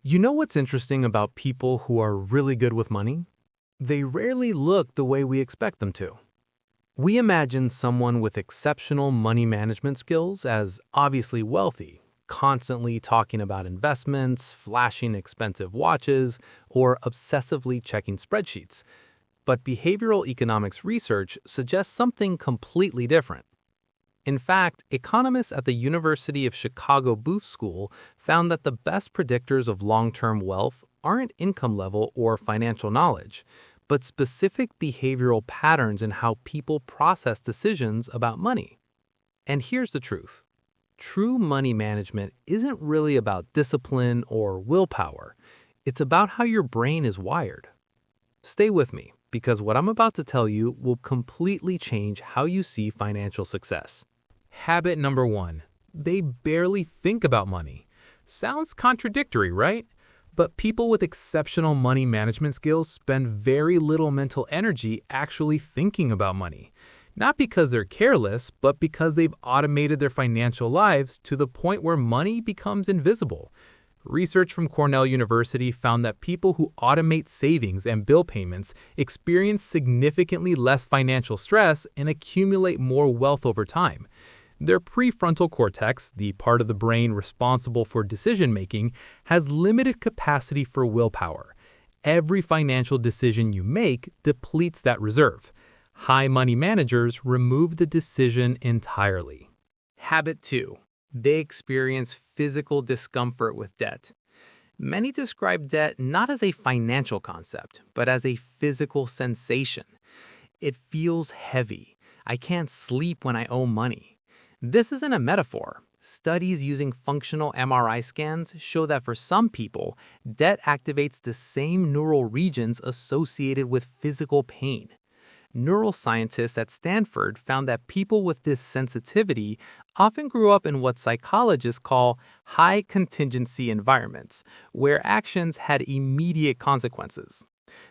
You know what's interesting about people who are really good with money? They rarely look the way we expect them to. We imagine someone with exceptional money management skills as obviously wealthy, constantly talking about investments, flashing expensive watches, or obsessively checking spreadsheets. But behavioral economics research suggests something completely different. In fact, economists at the University of Chicago Booth School found that the best predictors of long-term wealth aren't income level or financial knowledge, but specific behavioral patterns in how people process decisions about money. And here's the truth. True money management isn't really about discipline or willpower. It's about how your brain is wired. Stay with me, because what I'm about to tell you will completely change how you see financial success. Habit number 1. They barely think about money. Sounds contradictory, right? But people with exceptional money management skills spend very little mental energy actually thinking about money. Not because they're careless, but because they've automated their financial lives to the point where money becomes invisible. Research from Cornell University found that people who automate savings and bill payments experience significantly less financial stress and accumulate more wealth over time. Their prefrontal cortex, the part of the brain responsible for decision-making, has limited capacity for willpower. Every financial decision you make depletes that reserve. High money managers remove the decision entirely. Habit 2. They experience physical discomfort with debt. Many describe debt not as a financial concept, but as a physical sensation. It feels heavy. I can't sleep when I owe money. This isn't a metaphor. Studies using functional MRI scans show that for some people, debt activates the same neural regions associated with physical pain. Neuroscientists at Stanford found that people with this sensitivity often grew up in what psychologists call high-contingency environments, where actions had immediate consequences.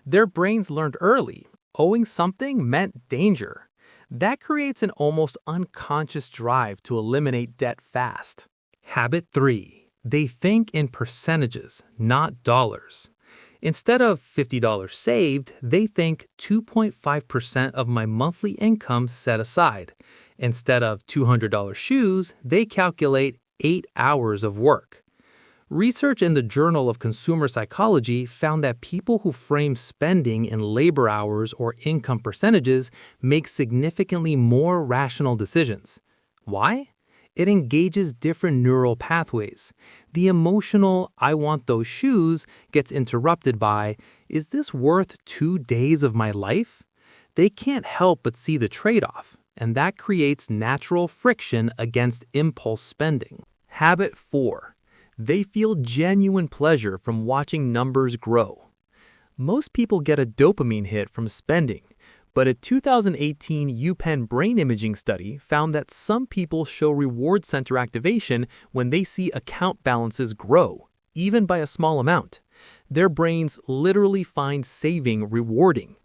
Their brains learned early, owing something meant danger. That creates an almost unconscious drive to eliminate debt fast. Habit 3. They think in percentages, not dollars. Instead of $50 saved, they think 2.5% of my monthly income set aside. Instead of $200 shoes, they calculate 8 hours of work. Research in the Journal of Consumer Psychology found that people who frame spending in labor hours or income percentages make significantly more rational decisions. Why? It engages different neural pathways. The emotional, I want those shoes, gets interrupted by, is this worth 2 days of my life? They can't help but see the trade-off, and that creates natural friction against impulse spending. Habit 4. They feel genuine pleasure from watching numbers grow. Most people get a dopamine hit from spending, but a 2018 UPenn brain imaging study found that some people show reward center activation when they see account balances grow, even by a small amount. Their brains literally find saving rewarding.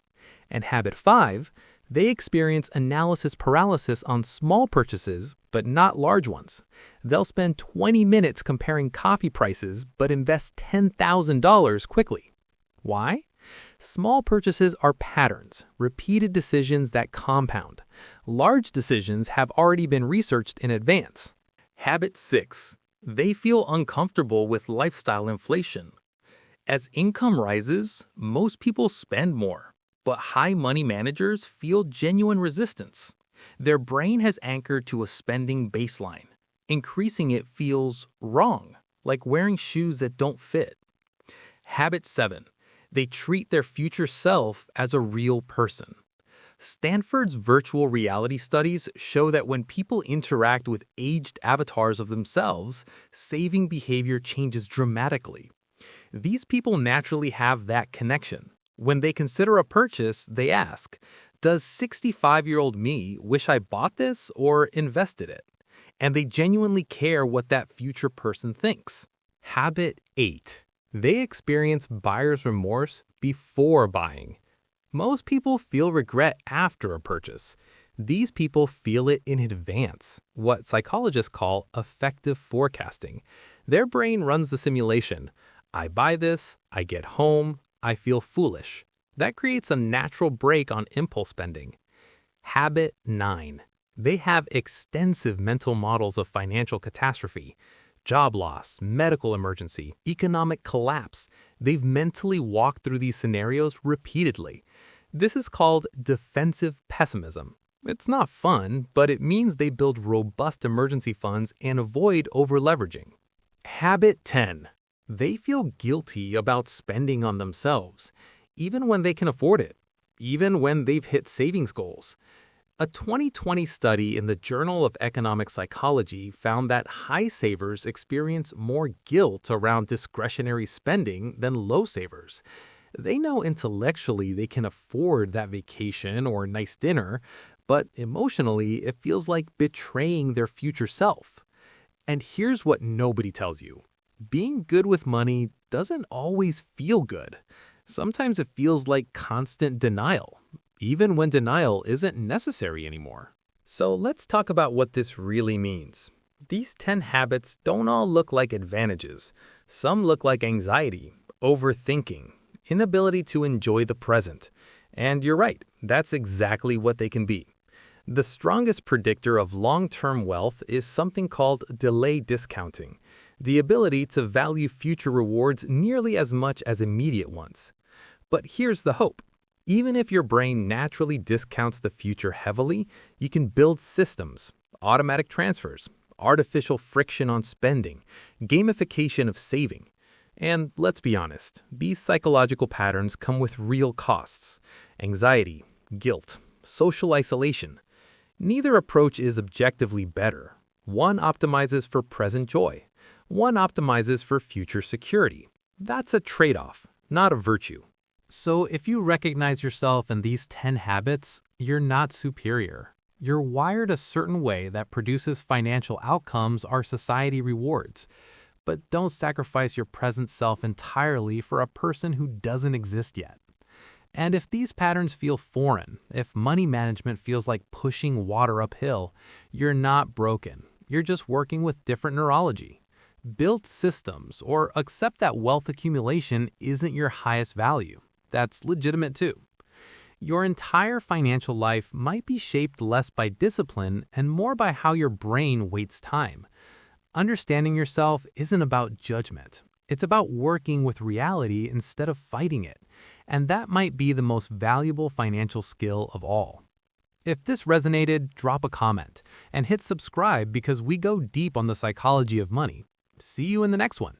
And habit 5, they experience analysis paralysis on small purchases, but not large ones. They'll spend 20 minutes comparing coffee prices, but invest $10,000 quickly. Why? Small purchases are patterns, repeated decisions that compound. Large decisions have already been researched in advance. Habit 6. They feel uncomfortable with lifestyle inflation. As income rises, most people spend more. But high money managers feel genuine resistance. Their brain has anchored to a spending baseline. Increasing it feels wrong, like wearing shoes that don't fit. Habit 7. They treat their future self as a real person. Stanford's virtual reality studies show that when people interact with aged avatars of themselves, saving behavior changes dramatically. These people naturally have that connection. When they consider a purchase, they ask, does 65-year-old me wish I bought this or invested it? And they genuinely care what that future person thinks. Habit 8. They experience buyer's remorse before buying. Most people feel regret after a purchase. These people feel it in advance, what psychologists call affective forecasting. Their brain runs the simulation. I buy this, I get home, I feel foolish. That creates a natural brake on impulse spending. Habit 9. They have extensive mental models of financial catastrophe, job loss, medical emergency, economic collapse. They've mentally walked through these scenarios repeatedly. This is called defensive pessimism. It's not fun, but it means they build robust emergency funds and avoid over-leveraging. Habit 10. They feel guilty about spending on themselves, even when they can afford it, even when they've hit savings goals. A 2020 study in the Journal of Economic Psychology found that high savers experience more guilt around discretionary spending than low savers. They know intellectually they can afford that vacation or nice dinner, but emotionally it feels like betraying their future self. And here's what nobody tells you. Being good with money doesn't always feel good. Sometimes it feels like constant denial, even when denial isn't necessary anymore. So let's talk about what this really means. These 10 habits don't all look like advantages. Some look like anxiety, overthinking, inability to enjoy the present. And you're right, that's exactly what they can be. The strongest predictor of long-term wealth is something called delay discounting, the ability to value future rewards nearly as much as immediate ones. But here's the hope. Even if your brain naturally discounts the future heavily, you can build systems, automatic transfers, artificial friction on spending, gamification of saving. And let's be honest, these psychological patterns come with real costs: anxiety, guilt, social isolation. Neither approach is objectively better. One optimizes for present joy. One optimizes for future security. That's a trade-off, not a virtue. So if you recognize yourself in these 10 habits, you're not superior. You're wired a certain way that produces financial outcomes our society rewards. But don't sacrifice your present self entirely for a person who doesn't exist yet. And if these patterns feel foreign, if money management feels like pushing water uphill, you're not broken. You're just working with different neurology. Build systems or accept that wealth accumulation isn't your highest value. That's legitimate too. Your entire financial life might be shaped less by discipline and more by how your brain waits time. Understanding yourself isn't about judgment. It's about working with reality instead of fighting it. And that might be the most valuable financial skill of all. If this resonated, drop a comment and hit subscribe because we go deep on the psychology of money. See you in the next one.